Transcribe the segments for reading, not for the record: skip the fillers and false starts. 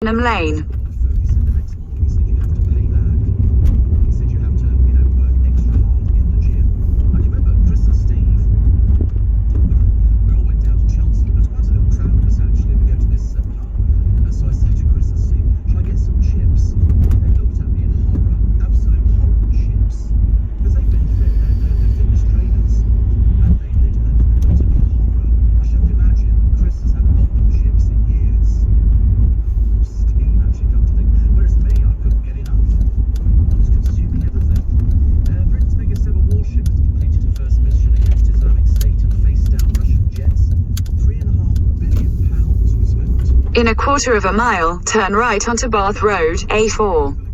Lane. In a quarter of a mile, turn right onto Bath Road, A4.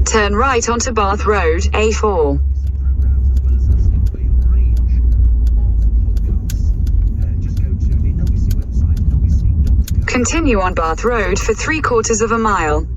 Turn right onto Bath Road, A4. Continue on Bath Road for 3/4 of a mile.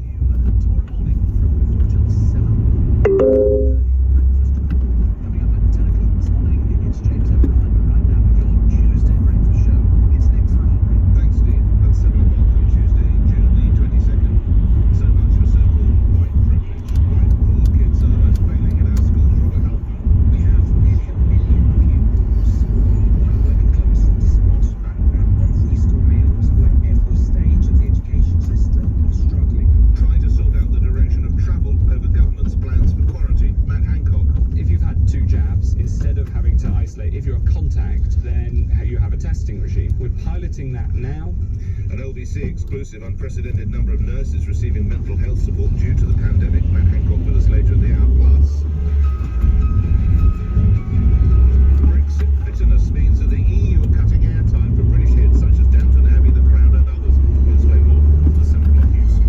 If you're a contact, then you have a testing regime. We're piloting that now. An LBC exclusive, unprecedented number of nurses receiving mental health support due to the pandemic. Matt Hancock with us later in the hour. Plus, Brexit bitterness means that the EU are cutting airtime for British hits such as Downton Abbey, The Crown and others. We'll explain more after the 7 o'clock news.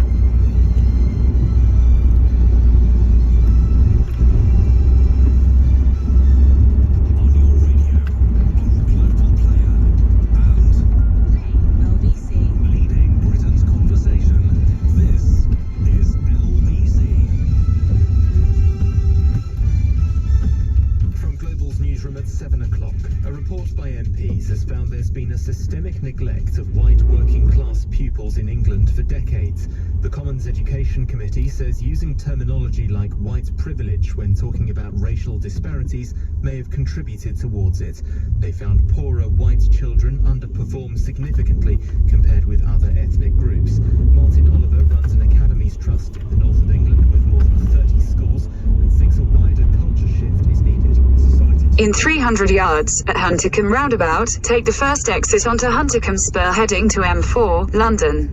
At 7 o'clock, a report by MPs has found there's been a systemic neglect of white working class pupils in England for decades. The Commons Education Committee says using terminology like white privilege when talking about racial disparities may have contributed towards it. They found poorer white children underperform significantly compared with other ethnic groups. Martin Oliver runs an academies trust in the north of England with more than 30 schools and thinks a wider culture shift is needed. In 300 yards, at Huntercombe roundabout, take the first exit onto Huntercombe Spur heading to M4, London.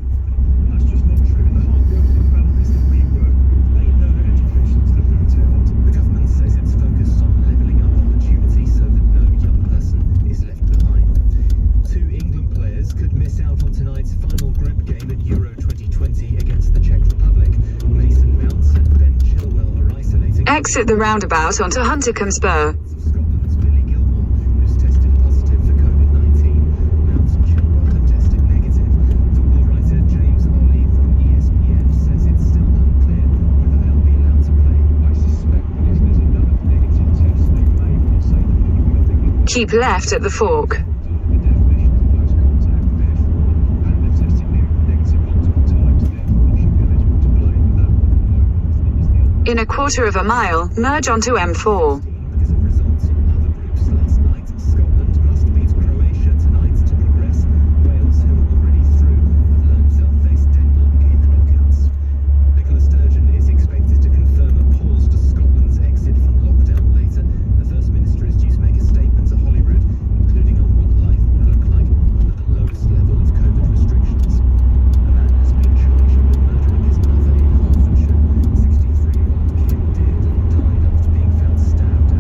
That's just not true. The hard-working families that we work, they know that education's the route out. The government says it's focused on levelling up opportunity so that no young person is left behind. 2 England players could miss out on tonight's final group game at Euro 2020 against the Czech Republic. Mason Mounts and Ben Chilwell are isolating. Exit the roundabout onto Huntercombe Spur. Keep left at the fork. In a quarter of a mile, merge onto M4. Stabbed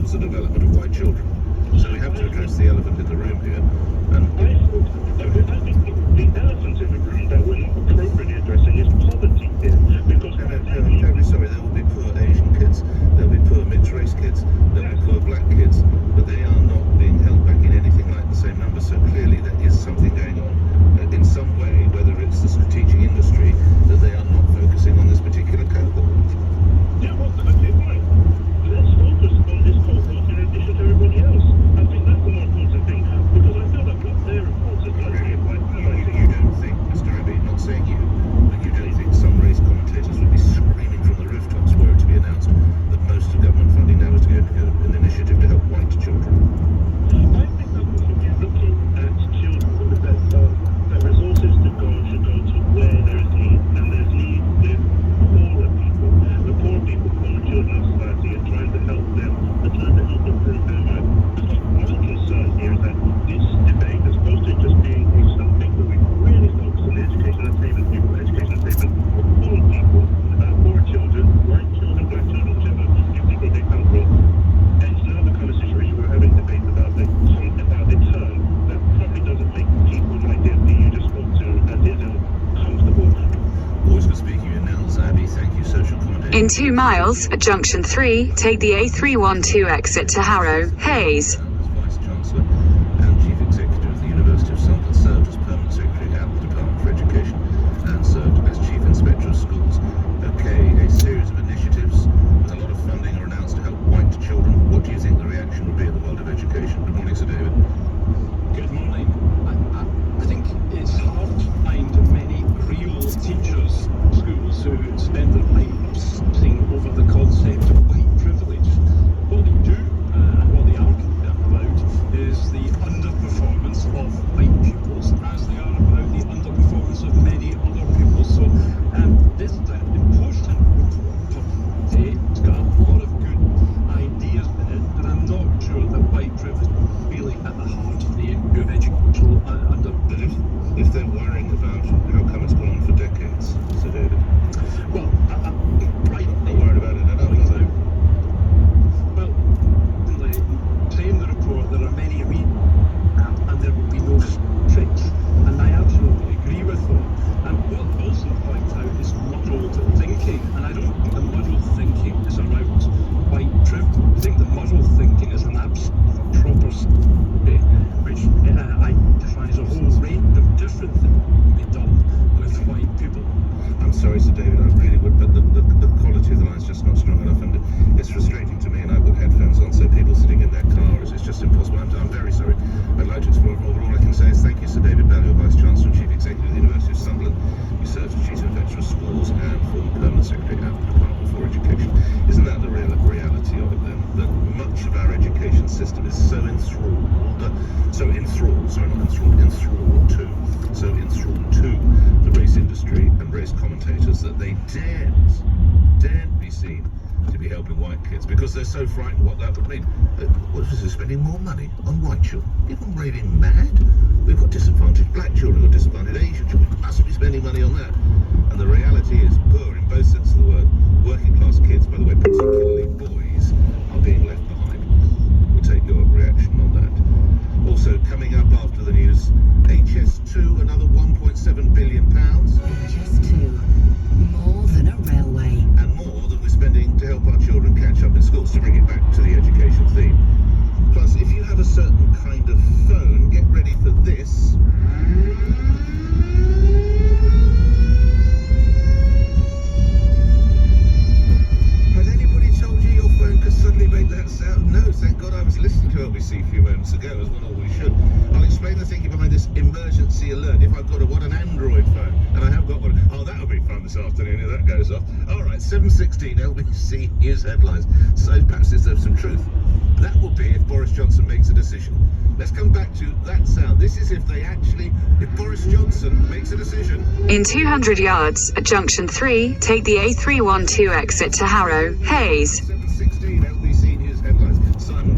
stunts the development of white children. So we have to address the elephant in the room here. And I think the elephant in the room that we're not appropriately addressing is poverty here. Because I'm terribly sorry, there will be poor Asian kids, there'll be poor mixed race kids, there'll be poor black kids, but they are not being held back in anything like the same numbers. So clearly there is something going on in some way, whether it's the teaching industry, that they are not focusing on this particular cohort. yeah, well, okay, fine. Let's focus on this cohort in addition to everybody else. I think that's the more important thing, because I feel that what their reports have done here by You don't think, Mr. Abbey, not saying you, but you don't think some race commentators would be screaming from the rooftops were it to be announced that most of government funding now is going to go an initiative to help white children? I think that we should be looking at children that resources should go to where there is need, and there's need with poorer people. The poor people who are children of society and trying to help them, and trying to help improve their lives. I think my concern here is that this debate is supposed to just be something that we really focus on the education attainment, people education attainment of poor people, poor children, white children, black children, whichever ethnic they come from. And it's now the kind of situation we're having debate about a term that probably doesn't make people like the MP you just spoke to comfortable. Always good speaking to you, Nels Abbey. Thank you, social commentator. In 2 miles, at junction 3, take the A312 exit to Harrow, Hayes. As Vice Chancellor and Chief Executive of the University of Sunderland, served as Permanent Secretary at the Department for Education and served as Chief Inspector of Schools. Okay, a series of initiatives with a lot of funding are announced to help white children. What do you think the reaction would be in the world of education? Good morning, Sir David. Good morning. I think it's hard to find many real teachers, schools, who spend their time obsessing over the concept of white privilege. What they do, and what they are concerned about, is the underperformance of white pupils, as they are about the underperformance of many other pupils. So this is an important report today. It's got a lot of good ideas in it, but I'm not sure that white privilege is really at the heart of the issue of educational underprivilege. If they're worrying about how come it's gone on for decades, Sir David. Well, right. Not worried about it enough, are they? Well, say in the report there are many reasons, and there will be no tricks, and I absolutely agree with them. And what also points out is muddled thinking, and I don't think the muddled thinking is around white privilege. I think the muddled thinking is an absolute proper study, which I define as a whole range of different things can be done with white people. I'm sorry, Sir David, I really would, but the quality of the line is just not strong enough, and it's frustrating to me, and I've got headphones on, so people sitting in their car, it's just impossible. I'm very sorry. I'd like to explore it more, but all I can say is thank you, Sir David Ballio, Vice Chancellor and Chief Executive of the University of Sunderland. You served as Chief Inspector of Schools and former Permanent Secretary at the Department for Education. Isn't that the reality of it then? That much of our education system is so enthralled to the race industry and race commentators that they daren't be seen to be helping white kids because they're so frightened what that would mean. What if this is spending more money on white children? People raving mad? We've got disadvantaged black children, we've got disadvantaged Asian children. We must be spending money on that. And the reality is poor in both senses of the word. Working class kids, by the way, particularly boys, are being left behind. We'll take your reaction on that. Also, coming up after the news, HS2, another £1.7 billion. HS2, more than a railway. And more than we're spending to help our children catch up in schools, to bring it back to the education theme. Plus, if you have a certain kind of phone, get ready for this. Has anybody told you your phone could suddenly make that sound? No, thank God I was listening to LBC a few moments ago, as one always should. I'll explain the thinking behind this emergency alert. If I've got an Android phone, and I have got one. Oh, that'll be fun this afternoon if that goes off. All right, 7:16 LBC News headlines. So perhaps there's some truth. That will be if Boris Johnson makes a decision. Let's come back to that sound. This is if Boris Johnson makes a decision. In 200 yards, at junction 3, take the A312 exit to Harrow, Hayes. 7:16 LBC News headlines. Simon.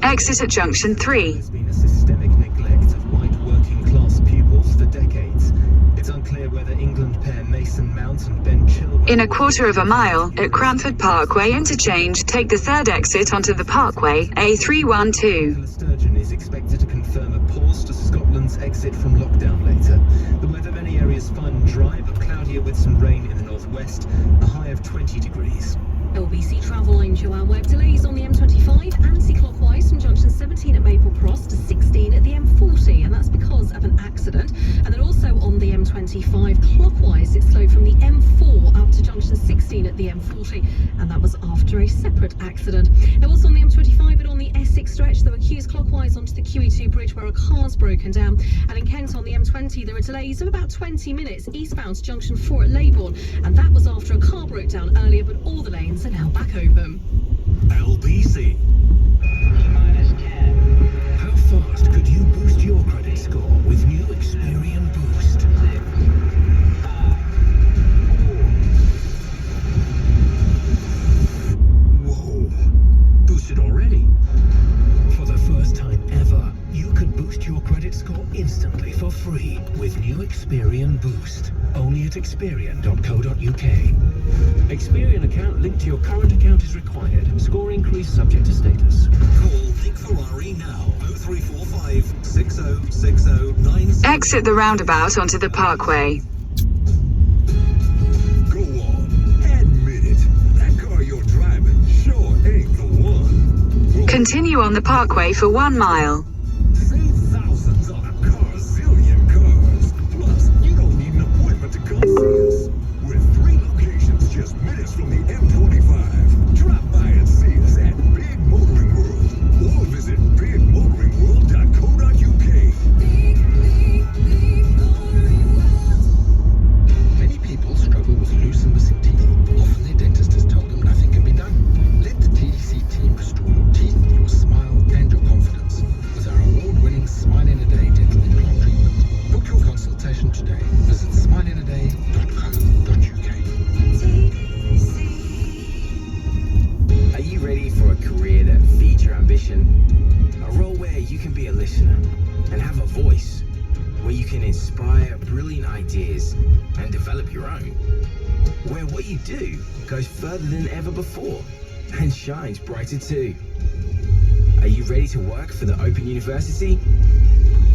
Exit at junction 3. There's been a systemic neglect of white working-class pupils for decades. It's unclear whether England pair Mason Mount and Ben Chilwell In a quarter of a mile, at Cranford Parkway interchange, take the third exit onto the Parkway, A312. Nicola Sturgeon is expected to confirm a pause to Scotland's exit from lockdown later. The weather, many areas fine and dry, but cloudier with some rain in the northwest, a high of 20 degrees. LBC Travel, I'm Joanne Webb. Delays on the M25 anti-clockwise from junction 17 at Maple Cross to 16 at the M40, and that's because of an accident. And then also on the M25 clockwise, it's slowed from the M4 up to junction 16 at the M40, and that was after a separate accident. Now also on the M25 but on the Essex stretch, there were queues clockwise onto the QE2 bridge where a car's broken down. And in Kent on the M20, there were delays of about 20 minutes eastbound to junction 4 at Leybourne, and that was after a car broke down earlier, but all the lanes are now back open. LBC. How fast could you boost your credit score with new Experian Boost? Whoa, boosted already? For the first time ever, you could boost your credit score instantly for free with new Experian Boost. Only at Experian.co.uk. Experian account linked to your current account is required. Score increase subject to status. Call Nick Ferrari now. 0345 6060 Exit the roundabout onto the Parkway. Go on, admit it. That car you're driving sure ain't the one. Continue on the Parkway for 1 mile. Save thousands on a car-zillion cars. Plus, you don't need an appointment to come see us. With 3 locations just minutes from the M25. Drop by and see us at Big Motoring World or visit bigmotoringworld.co.uk. Many people struggle with loose and missing teeth. Often their dentist has told them nothing can be done. Let the TDC team restore your teeth, your smile, and your confidence with our award-winning Smile in a Day dental implant treatment. Book your consultation today. Visit smileinaday.co.uk. Are you ready for a career that feeds your ambition? A role where you can be a listener and have a voice, where you can inspire brilliant ideas and develop your own, where what you do goes further than ever before and shines brighter too. Are you ready to work for the Open University?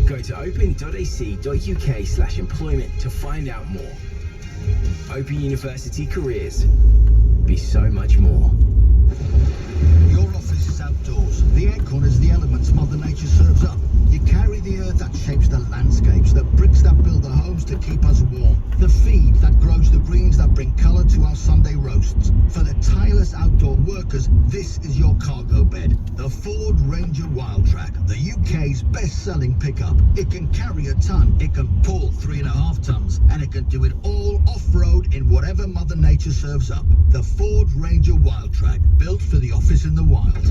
Go to open.ac.uk/employment to find out more. Open University Careers. Be so much more. Your office is outdoors. The aircon is the elements Mother Nature serves up. You carry the earth that shapes the landscapes, the bricks that build the homes to keep us warm, the feed that grows the greens that bring colour to our Sunday roasts. For the tireless outdoor workers, this is your cargo bed. The Ford Ranger Wildtrak, the UK's best-selling pickup. It can carry a ton, it can pull 3.5 tons, and it can do it all off-road in whatever Mother Nature serves up. The Ford Ranger Wildtrak, built for the office in the wild.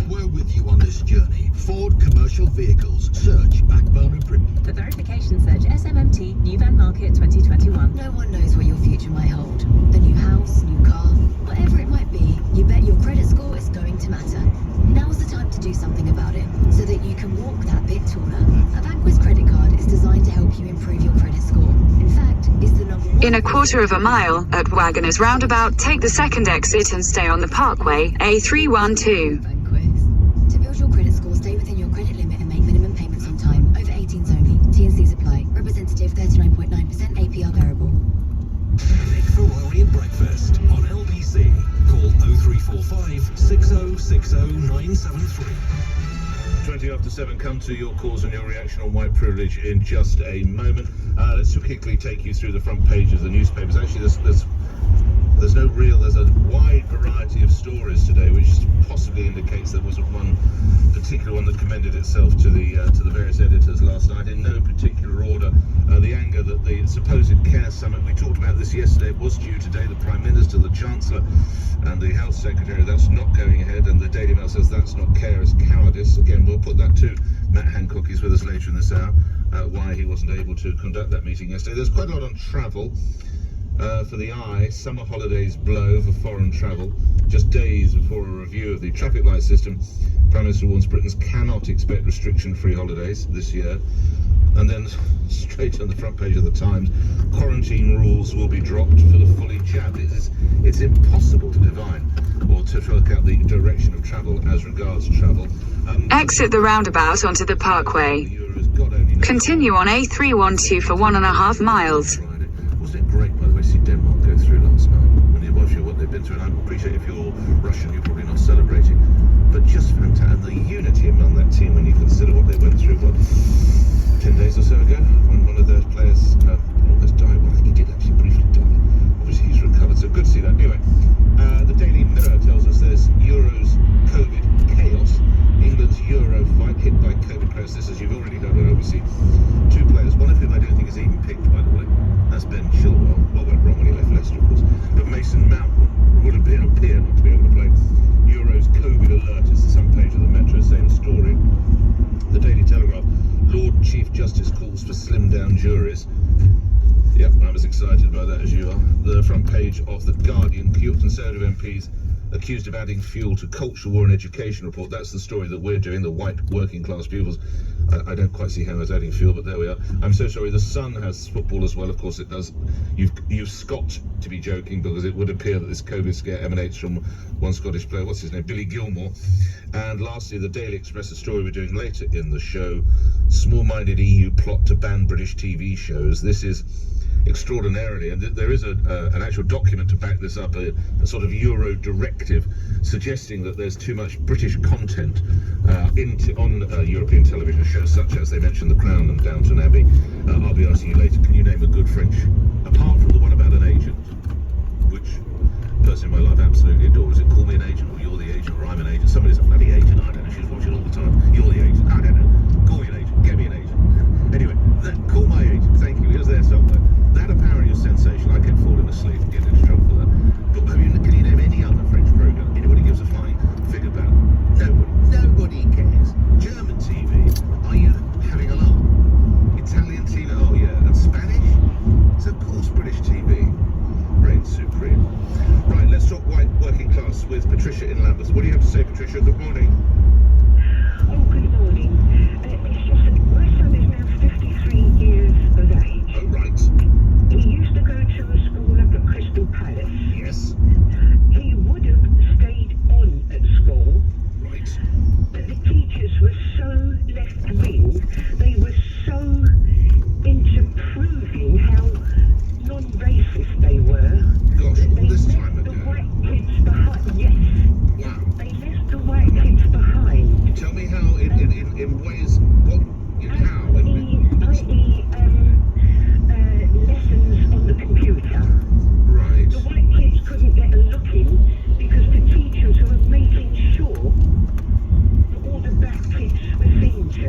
We're with you on this journey. Ford Commercial Vehicles. Search Backbone of Britain. For verification, search SMMT New Van Market 2021. No one knows what your future might hold. A new house, new car, whatever it might be, you bet your credit score is going to matter. Now's the time to do something about it, so that you can walk that bit taller. A Vanquis credit card is designed to help you improve your credit score. In fact, it's the #1. In a quarter of a mile, at Wagoners Roundabout, take the second exit and stay on the Parkway, A312. Vanquis. To build your credit score, stay within your credit limit and make minimum payments on time. Over 18s only. T&Cs apply. Representative 39.9% APR variable. Nick Ferrari and Breakfast on LBC. Call 0345 6060 20 after 7, come to your calls and your reaction on white privilege in just a moment. Let's quickly take you through the front page of the newspapers. Actually, there's a wide variety of stories today, which possibly indicates there wasn't one particular one that commended itself to the various editors last night in no particular order. The anger that the supposed care summit, we talked about this yesterday, it was due today. The Prime Minister, the Chancellor and the Health Secretary, that's not going ahead, and the Daily Mail says that's not care, it's cowardice. Again, we'll put that to Matt Hancock, he's with us later in this hour, why he wasn't able to conduct that meeting yesterday. There's quite a lot on travel. For the eye, summer holidays blow for foreign travel. Just days before a review of the traffic light system, Prime Minister warns Britons cannot expect restriction-free holidays this year. And then, straight on the front page of the Times, quarantine rules will be dropped for the fully jabbed. It's impossible to divine or to work out the direction of travel as regards travel. Exit the roundabout onto the parkway. Continue on A312 for 1.5 miles. Wasn't it great, by the way, to see Denmark go through last night? When you watch what they've been through, and I appreciate if you're Russian, you're probably not celebrating, but just fantastic. And the unity among that team when you consider what they went through, 10 days or so ago, when one of their players almost died. Well, he did actually briefly die. Obviously, he's recovered, so good to see that. Anyway, the Daily Mirror tells us there's Euros COVID chaos. England's Euro fight hit by COVID crisis, as you've already heard on obviously. 2 players, one of whom I don't think is even picked, by the way. That's Ben Chilwell. What went wrong when he left Leicester, of course. But Mason Mount would appear not to be able to play. Euros COVID alert is the front page of the Metro, same story. The Daily Telegraph, Lord Chief Justice calls for slimmed down juries. Yep, I'm as excited by that as you are. The front page of The Guardian, Conservative MPs accused of adding fuel to culture war and education report. That's the story that we're doing, the white working class pupils. I don't quite see how it's adding fuel, but there we are. I'm so sorry. The Sun has football as well. Of course it does. You've got to be joking, because it would appear that this COVID scare emanates from one Scottish player. What's his name? Billy Gilmore. And lastly, the Daily Express, a story we're doing later in the show. Small-minded EU plot to ban British TV shows. This is extraordinarily, and there is an actual document to back this up, a sort of Euro directive suggesting that there's too much British content on European television shows such as, they mentioned, The Crown and Downton Abbey. I'll be asking you later, can you name a good French, apart from the one about an agent, which person in my life absolutely adores? It Call Me an Agent, or You're the Agent, or I'm an Agent? Somebody's a bloody agent, I don't know, she's watching all the time. You're the agent, I don't know. Call me an agent, get me an agent. Anyway, call my agent, thank you, is there somewhere. That apparently is sensational. I kept falling asleep and getting into trouble for that. But can you name any other French program anybody gives a flying fig about? Nobody cares. German TV, are you having a laugh? Italian TV, oh yeah, and Spanish? So of course British TV reigns supreme. Right, let's talk white working class with Patricia in Lambeth. What do you have to say, Patricia? Good morning. Oh, good morning. It's just that my son is now 53 years of age. Oh, right. He used to go to a school up at Crystal Palace. Yes. He would have stayed on at school. Right. But the teachers were so left-wing. They were so into proving how non-racist they were. Gosh, that all they this left time the ago. white kids behind. Yes. Wow. They left the white kids behind. Tell me how, in ways, what, how? i.e. lessons on the computer. Right. The white kids couldn't get a look in because the teachers were making sure that all the black kids were seen to.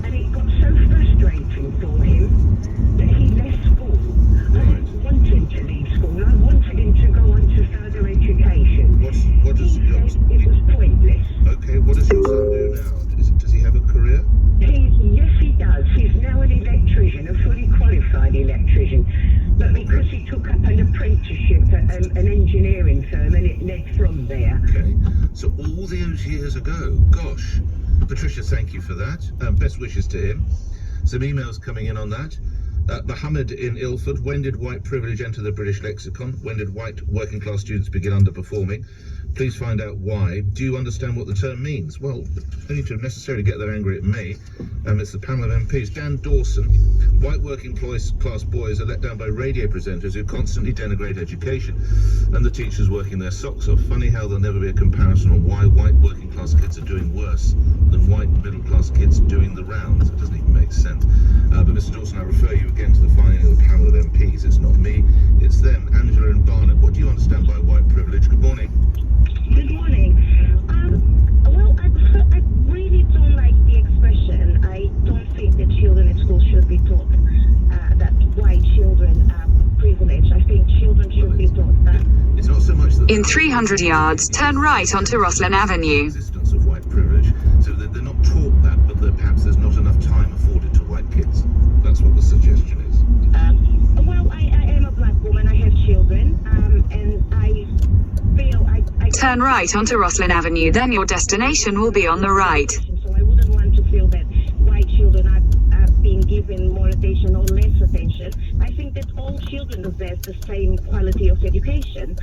And it got so frustrating for him that he left school. I didn't want him to leave school. I wanted him to go on to further education. What does He said it was pointless. Okay, what does your son do now? Does he have a career? Yes, he does. He's now an electrician, a fully qualified electrician. But because he took up an apprenticeship at an engineering firm, and it led from there. Okay, so all those years ago, gosh. Patricia, thank you for that. Best wishes to him. Some emails coming in on that. Mohammed in Ilford, when did white privilege enter the British lexicon? When did white working class students begin underperforming? Please find out why. Do you understand what the term means? Well, only to necessarily get that angry at me. It's the panel of MPs. Dan Dawson, white working class boys are let down by radio presenters who constantly denigrate education, and the teachers working their socks off. Funny how there'll never be a comparison on why white working class kids are doing worse than white middle class kids doing the rounds. It doesn't even make sense. But Mr. Dawson, I refer you again to the finding of the panel of MPs. It's not me, it's them. Angela and Barnett, what do you understand by white privilege? Good morning. Good morning. Well, I really don't like the expression. I don't think that children at school should be taught that white children are privileged. I think children should be taught that. It's not so much that In 300 yards, turn right onto Rosslyn Avenue. Existence of white privilege, so that they're not taught that, but that perhaps there's not enough time afforded to white kids. That's what the suggestion is. Well, I am a black woman. I have And I feel I Turn right onto Roslin Avenue, then your destination will be on the right. So I wouldn't want to feel that white children are being given more attention or less attention. I think that all children possess the same quality of education.